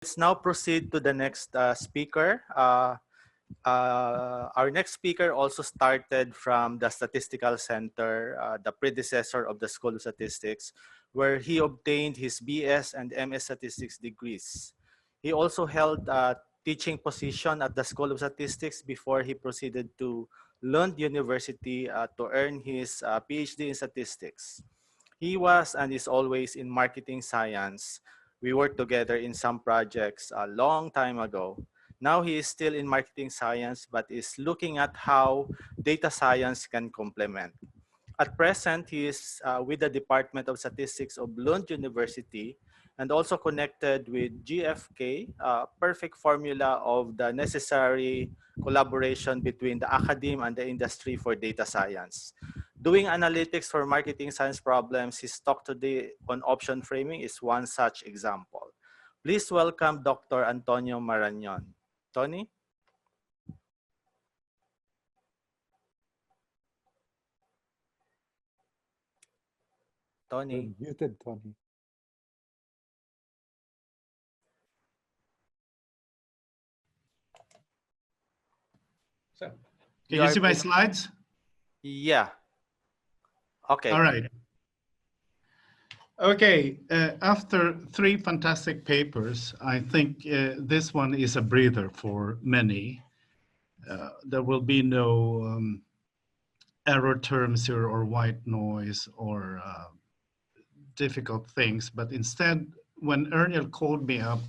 Let's now proceed to the next speaker. Our next speaker also started from the Statistical Center, the predecessor of the School of Statistics, where he obtained his BS and MS Statistics degrees. He also held a teaching position at the School of Statistics before he proceeded to Lund University to earn his PhD in Statistics. He was and is always in marketing science. We worked together in some projects a long time ago. Now he is still in marketing science, but is looking at how data science can complement. At present, he is with the Department of Statistics of Lund University and also connected with GFK, perfect formula of the necessary collaboration between the academe and the industry for data science. Doing analytics for marketing science problems, his talk today on option framing is one such example. Please welcome Dr. Antonio Maranon. Tony? Tony? You're muted, Tony. So, can you see my slides? Yeah. Okay. All right. Okay, after 3 fantastic papers, I think this one is a breather for many. There will be no error terms here or white noise or difficult things, but instead, when Erniel called me up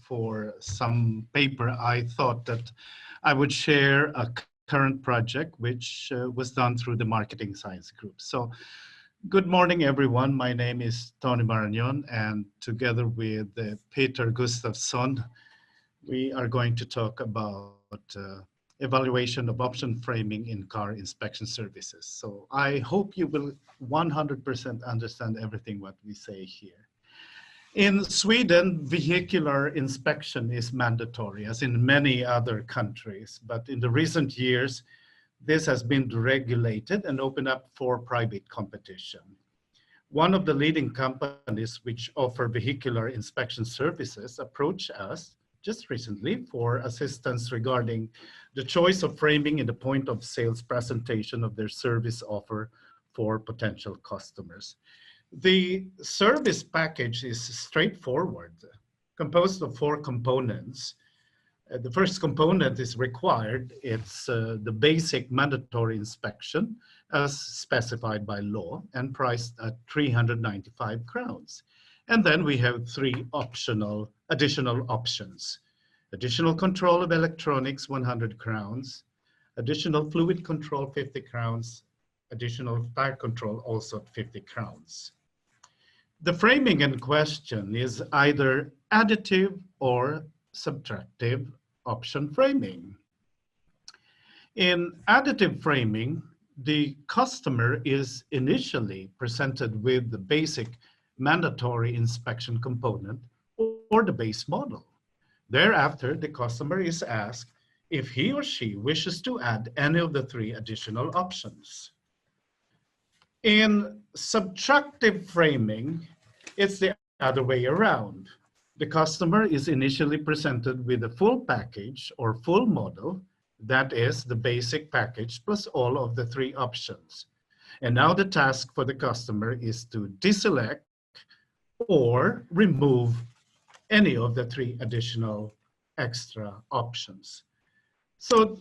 for some paper, I thought that I would share a current project which was done through the marketing science group. So good morning, everyone. My name is Tony Maranon, and together with Peter Gustafsson, we are going to talk about evaluation of option framing in car inspection services. So I hope you will 100% understand everything what we say here. In Sweden, vehicular inspection is mandatory, as in many other countries, but in the recent years, this has been deregulated and opened up for private competition. One of the leading companies which offer vehicular inspection services approached us just recently for assistance regarding the choice of framing in the point of sales presentation of their service offer for potential customers. The service package is straightforward, composed of 4 components. The first component is required. It's the basic mandatory inspection as specified by law and priced at 395 crowns. And then we have 3 additional options. Additional control of electronics, 100 crowns. Additional fluid control, 50 crowns. Additional tire control, also 50 crowns. The framing in question is either additive or subtractive option framing. In additive framing, the customer is initially presented with the basic mandatory inspection component or the base model. Thereafter, the customer is asked if he or she wishes to add any of the 3 additional options. In subtractive framing, it's the other way around. The customer is initially presented with a full package or full model, that is the basic package plus all of the 3 options. And now the task for the customer is to deselect or remove any of the 3 additional extra options. So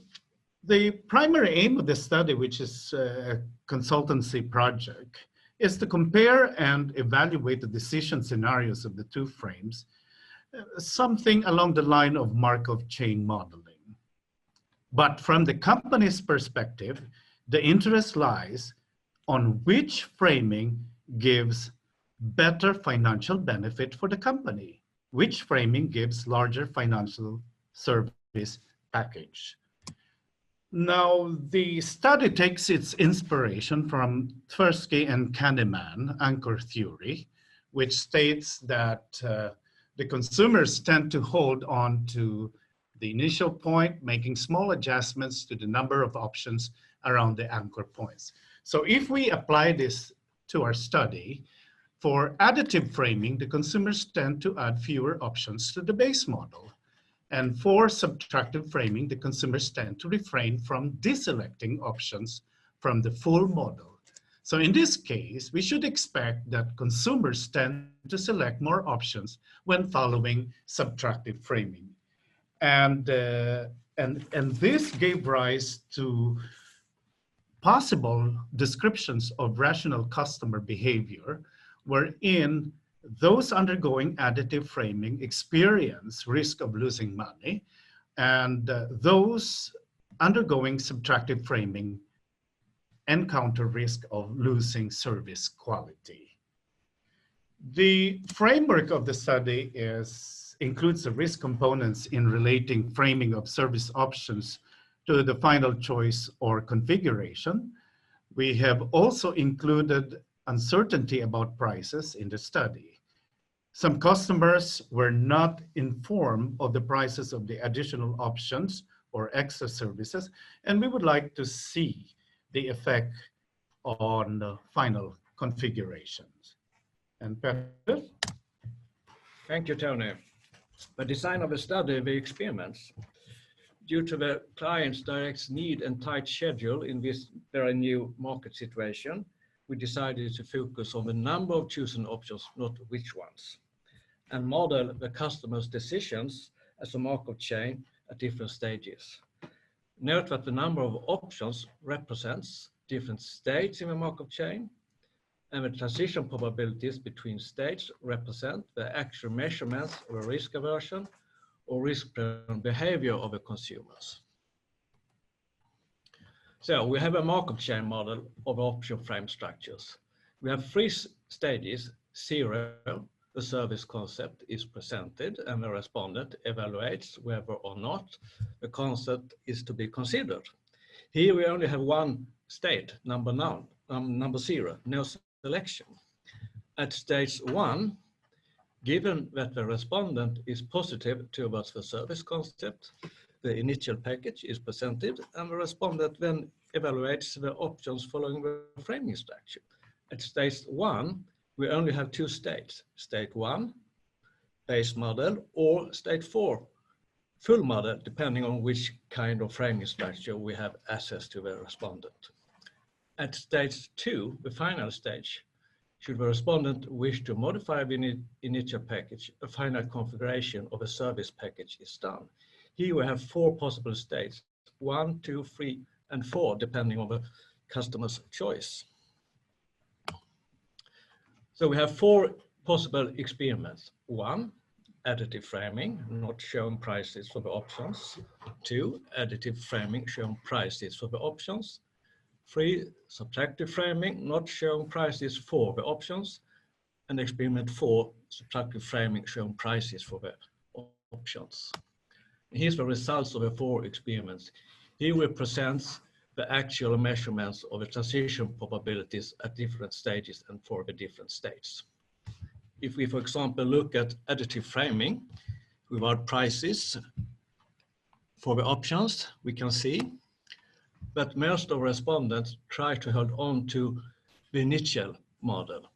the primary aim of the study, which is a consultancy project, is to compare and evaluate the decision scenarios of the 2 frames, something along the line of Markov chain modeling. But from the company's perspective, the interest lies on which framing gives better financial benefit for the company, which framing gives larger financial service package. Now, the study takes its inspiration from Tversky and Kahneman anchor theory, which states that the consumers tend to hold on to the initial point, making small adjustments to the number of options around the anchor points. So if we apply this to our study, For additive framing, the consumers tend to add fewer options to the base model. And for subtractive framing, the consumers tend to refrain from deselecting options from the full model. So in this case, we should expect that consumers tend to select more options when following subtractive framing. And, and this gave rise to possible descriptions of rational customer behavior, wherein those undergoing additive framing experience risk of losing money, and those undergoing subtractive framing encounter risk of losing service quality. The framework of the study includes the risk components in relating framing of service options to the final choice or configuration. We have also included uncertainty about prices in the study. Some customers were not informed of the prices of the additional options or extra services, and we would like to see the effect on the final configurations. And Peter? Thank you, Tony. The design of the study, the experiments, due to the client's direct need and tight schedule in this very new market situation, we decided to focus on the number of chosen options, not which ones, and model the customer's decisions as a Markov chain at different stages. Note that the number of options represents different states in the Markov chain, and the transition probabilities between states represent the actual measurements of a risk aversion or risk behavior of the consumers. So we have a Markov chain model of option frame structures. We have three stages. 0, the service concept is presented and the respondent evaluates whether or not the concept is to be considered. Here we only have one state, number 0, no selection. At stage 1, given that the respondent is positive towards the service concept, the initial package is presented and the respondent then evaluates the options following the framing structure. At stage 1, we only have two states, state 1, base model, or state 4, full model, depending on which kind of framing structure we have access to the respondent. At stage 2, the final stage, should the respondent wish to modify the initial package, a final configuration of a service package is done. Here we have 4 possible states, 1, 2, 3, and 4, depending on the customer's choice. So we have 4 possible experiments. 1, additive framing, not showing prices for the options. 2, additive framing showing prices for the options. 3, subtractive framing, not showing prices for the options. And experiment 4, subtractive framing showing prices for the options. Here's the results of the 4 experiments. Here we present the actual measurements of the transition probabilities at different stages and for the different states. If we, for example, look at additive framing without prices for the options, we can see that most of respondents try to hold on to the initial model,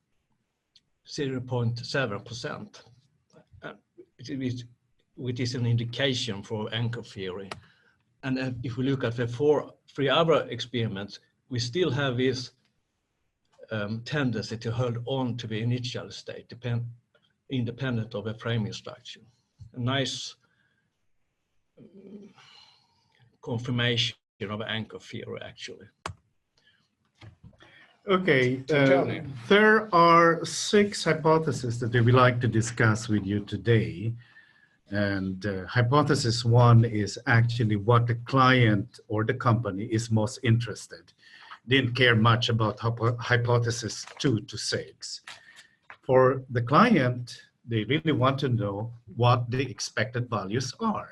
0.7%, which is an indication for anchor theory. And if we look at the 3 other experiments, we still have this tendency to hold on to the initial state, independent of the framing structure. A nice confirmation of anchor theory, actually. Okay, there are 6 hypotheses that we would like to discuss with you today. And hypothesis 1 is actually what the client or the company is most interested. Didn't care much about hypothesis 2 to 6. For the client, they really want to know what the expected values are.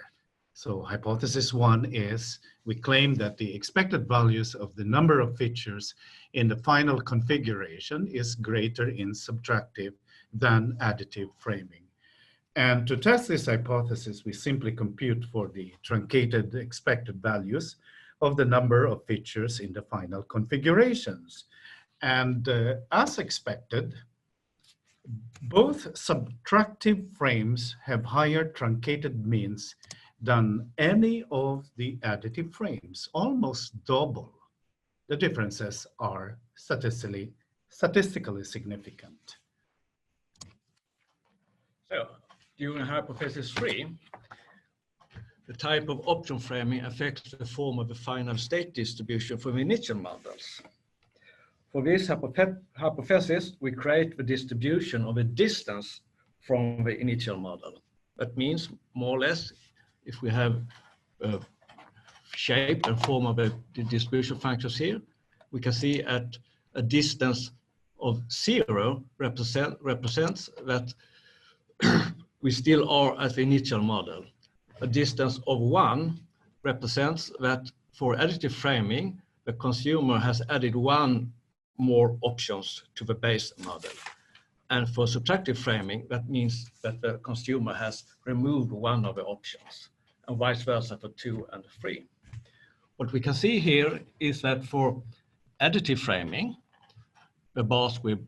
So hypothesis 1 is we claim that the expected values of the number of features in the final configuration is greater in subtractive than additive framing. And to test this hypothesis, we simply compute for the truncated expected values of the number of features in the final configurations. And as expected, Both subtractive frames have higher truncated means than any of the additive frames, almost double. The differences are statistically significant. So, during hypothesis 3, the type of option framing affects the form of the final state distribution from initial models. For this hypothesis, we create the distribution of a distance from the initial model. That means, more or less, if we have a shape and form of the distribution functions here, we can see at a distance of 0 represents that we still are at the initial model. A distance of 1 represents that for additive framing, the consumer has added 1 more options to the base model. And for subtractive framing, that means that the consumer has removed 1 of the options, and vice versa for 2 and 3. What we can see here is that for additive framing, the bars with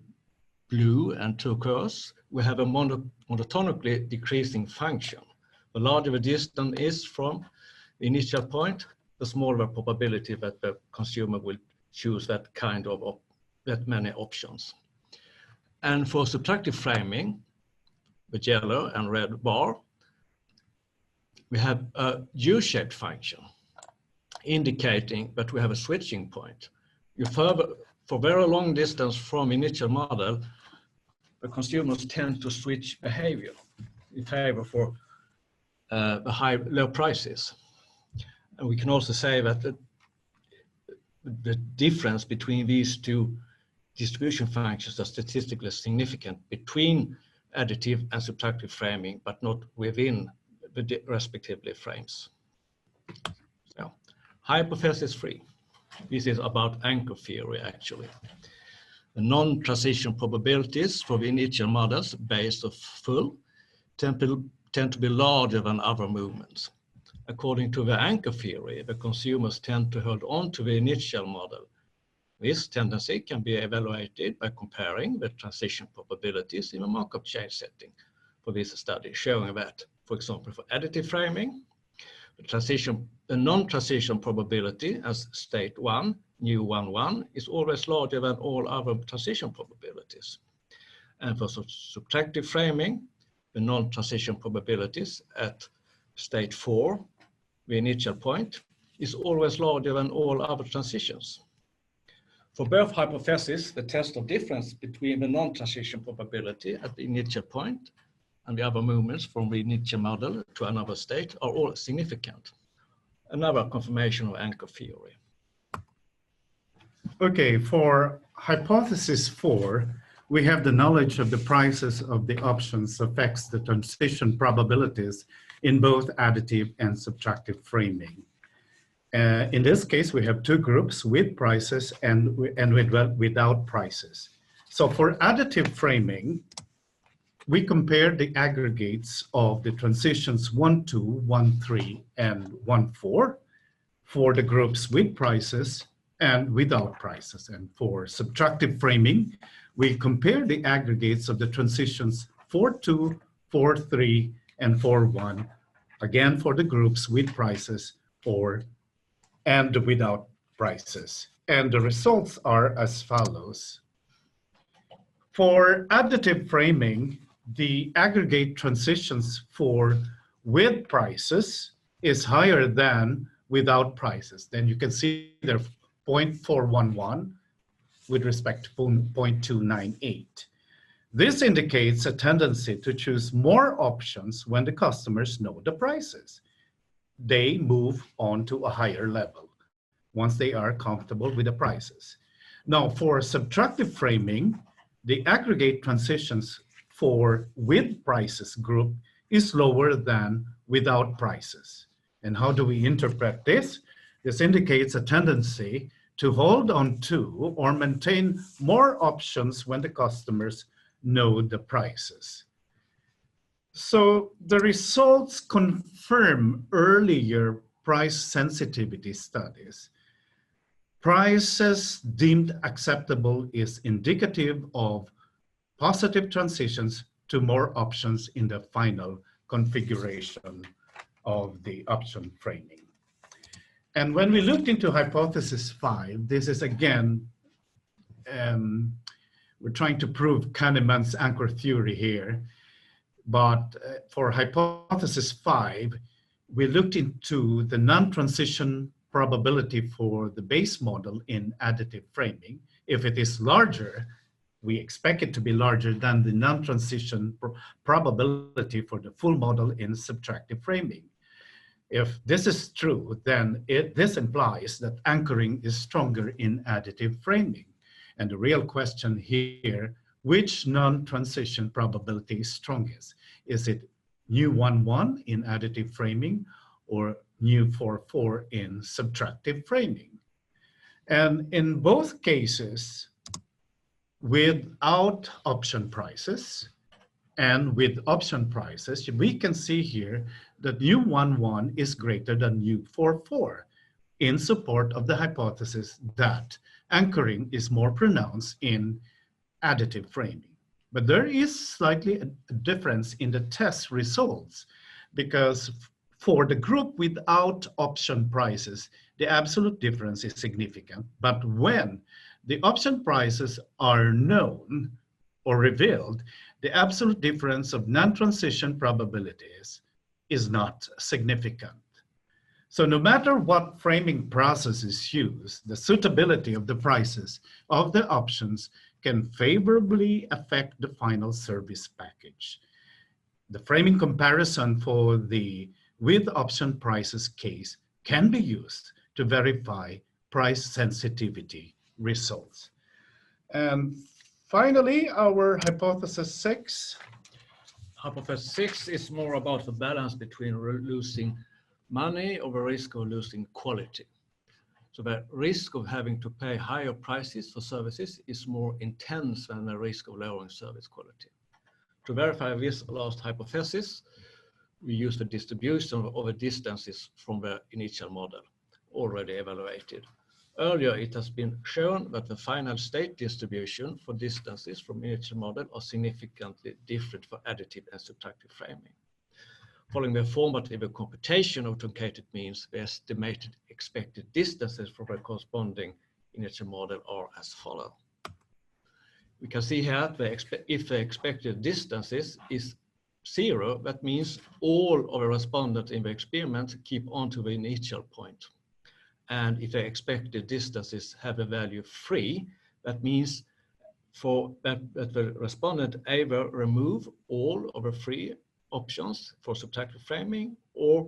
blue and turquoise, we have a monotonically decreasing function. The larger the distance is from the initial point, the smaller the probability that the consumer will choose that many options. And for subtractive framing, the yellow and red bar, we have a U-shaped function, indicating that we have a switching point. For very long distance from initial model, the consumers tend to switch behavior in favor for low prices. And we can also say that the difference between these two distribution functions are statistically significant between additive and subtractive framing, but not within the respectively frames. So, hypothesis 3. This is about anchor theory, actually. The non-transition probabilities for the initial models based on full tend to be larger than other movements. According to the anchor theory, the consumers tend to hold on to the initial model. This tendency can be evaluated by comparing the transition probabilities in a Markov chain setting for this study, showing that, for example, for additive framing, the non-transition probability as state 1, new 1, 1, is always larger than all other transition probabilities. And for subtractive framing, the non-transition probabilities at state 4, the initial point, is always larger than all other transitions. For both hypotheses, the test of difference between the non-transition probability at the initial point and the other movements from the initial model to another state are all significant. Another confirmation of anchor theory. Okay, for hypothesis 4, we have the knowledge of the prices of the options affects the transition probabilities in both additive and subtractive framing. In this case, we have 2 groups with prices and without prices. So for additive framing, we compare the aggregates of the transitions 1, 2, 1, 3, and 1, 4 for the groups with prices and without prices. And for subtractive framing, we compare the aggregates of the transitions 4, 2, 4, 3, and 4, 1, again for the groups with prices and without prices. And the results are as follows. For additive framing, the aggregate transitions for with prices is higher than without prices. Then you can see they're 0.411 with respect to 0.298. This indicates a tendency to choose more options when the customers know the prices. They move on to a higher level once they are comfortable with the prices. Now, for subtractive framing, the aggregate transitions for with prices group is lower than without prices. And how do we interpret this? This indicates a tendency to hold on to or maintain more options when the customers know the prices. So the results confirm earlier price sensitivity studies. Prices deemed acceptable is indicative of positive transitions to more options in the final configuration of the option framing. And when we looked into hypothesis 5, this is again, we're trying to prove Kahneman's anchor theory here. But for hypothesis 5, we looked into the non-transition probability for the base model in additive framing. If it is larger, we expect it to be larger than the non-transition probability for the full model in subtractive framing. If this is true, then this implies that anchoring is stronger in additive framing. And the real question here, which non-transition probability is strongest? Is it nu1,1 in additive framing or nu4,4 in subtractive framing? And in both cases, without option prices and with option prices, we can see here that nu1,1 is greater than nu4,4 in support of the hypothesis that anchoring is more pronounced in additive framing. But there is slightly a difference in the test results, because for the group without option prices, the absolute difference is significant. But when the option prices are known or revealed, the absolute difference of non-transition probabilities is not significant. So no matter what framing process is used, the suitability of the prices of the options can favorably affect the final service package. The framing comparison for the with option prices case can be used to verify price sensitivity results. And finally, our hypothesis 6. Hypothesis 6 is more about the balance between losing money or the risk of losing quality. So the risk of having to pay higher prices for services is more intense than the risk of lowering service quality. To verify this last hypothesis, we use the distribution of the distances from the initial model, already evaluated. Earlier, it has been shown that the final state distribution for distances from initial model are significantly different for additive and subtractive framing. Following the formative computation of truncated means, the estimated expected distances for the corresponding initial model are as follows. We can see here that if the expected distances is 0, that means all of the respondents in the experiment keep on to the initial point. And if the expected distances have a value 3, that means that the respondent either remove all of the 3 options for subtractive framing or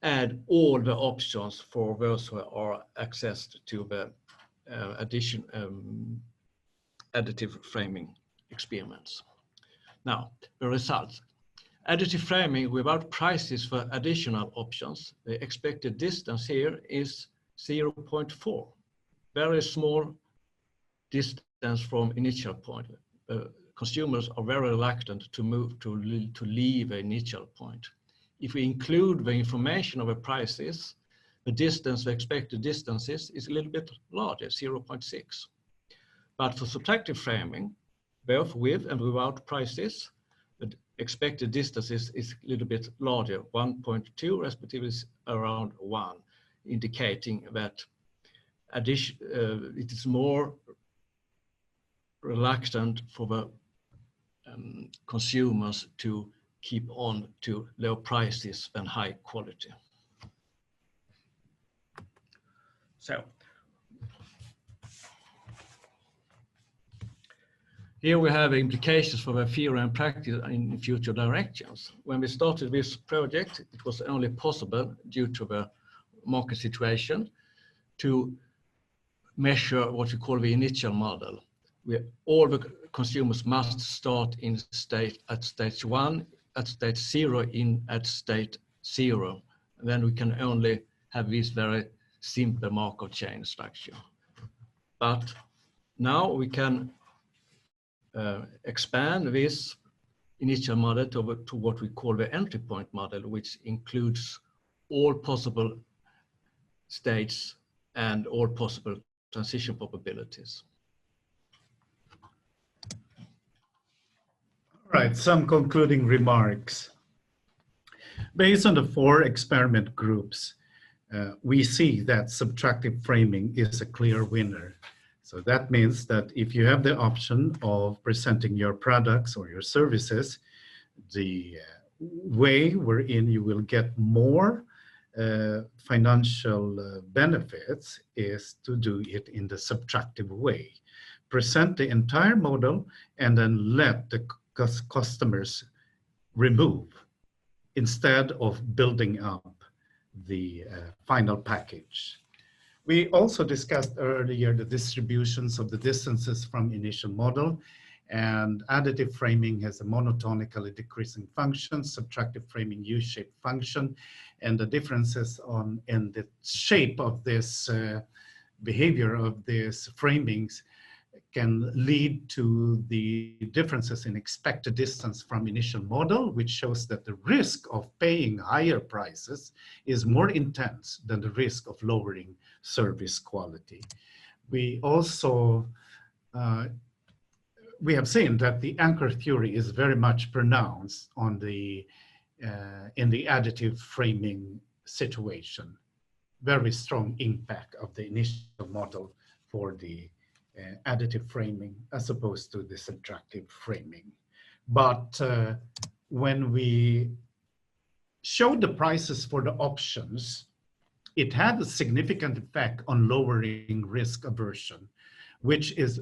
add all the options for those who are accessed to the additive framing experiments. Now, the results. Additive framing without prices for additional options, the expected distance here is 0.4, very small distance from initial point. Consumers are very reluctant to move to leave the initial point. If we include the information of the prices, the distance, the expected distances is a little bit larger, 0.6. But for subtractive framing, both with and without prices, the expected distances is a little bit larger, 1.2, respectively around 1, indicating that it is more reluctant for the consumers to keep on to low prices and high quality. So here we have implications for the theory and practice in future directions. When we started this project, it was only possible due to the market situation to measure what we call the initial model, where all the consumers must start in at stage 1, at stage 0, at state 0. And then we can only have this very simple Markov chain structure. But now we can expand this initial model to what we call the entry point model, which includes all possible states and all possible transition probabilities. All right, some concluding remarks. Based on the 4 experiment groups, we see that subtractive framing is a clear winner. So that means that if you have the option of presenting your products or your services, the way wherein you will get more financial benefits is to do it in the subtractive way. Present the entire model and then let the customers remove instead of building up the final package. We also discussed earlier the distributions of the distances from initial model, and additive framing has a monotonically decreasing function, subtractive framing U-shaped function, and the differences in the shape of this behavior of these framings can lead to the differences in expected distance from initial model, which shows that the risk of paying higher prices is more intense than the risk of lowering service quality. We also we have seen that the anchor theory is very much pronounced on the in the additive framing situation. Very strong impact of the initial model for the additive framing as opposed to the subtractive framing. But when we showed the prices for the options, it had a significant effect on lowering risk aversion, which is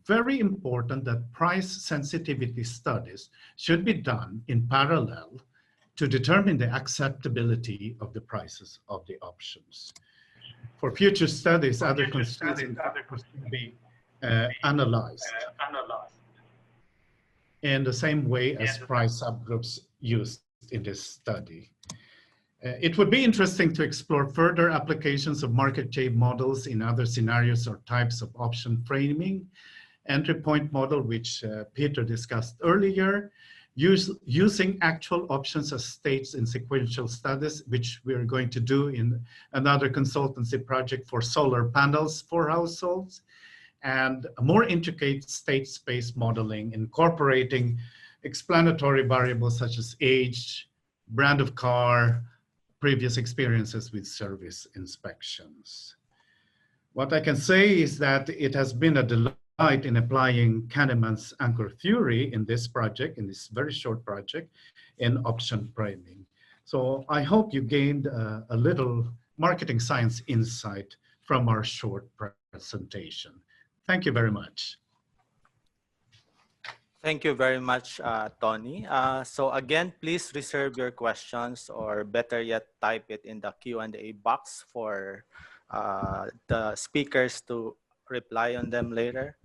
very important that price sensitivity studies should be done in parallel to determine the acceptability of the prices of the options. For future studies, other constituents will be analyzed in the same way as price subgroups used in this study. It would be interesting to explore further applications of market shape models in other scenarios or types of option framing. Entry point model, which Peter discussed earlier, using actual options as states in sequential studies, which we are going to do in another consultancy project for solar panels for households, and a more intricate state space modeling, incorporating explanatory variables such as age, brand of car, previous experiences with service inspections. What I can say is that it has been a delight in applying Kahneman's anchor theory in this project, in this very short project, in option framing. So I hope you gained a little marketing science insight from our short presentation. Thank you very much. Thank you very much, Tony. So again, please reserve your questions, or better yet, type it in the Q&A box for the speakers to reply on them later.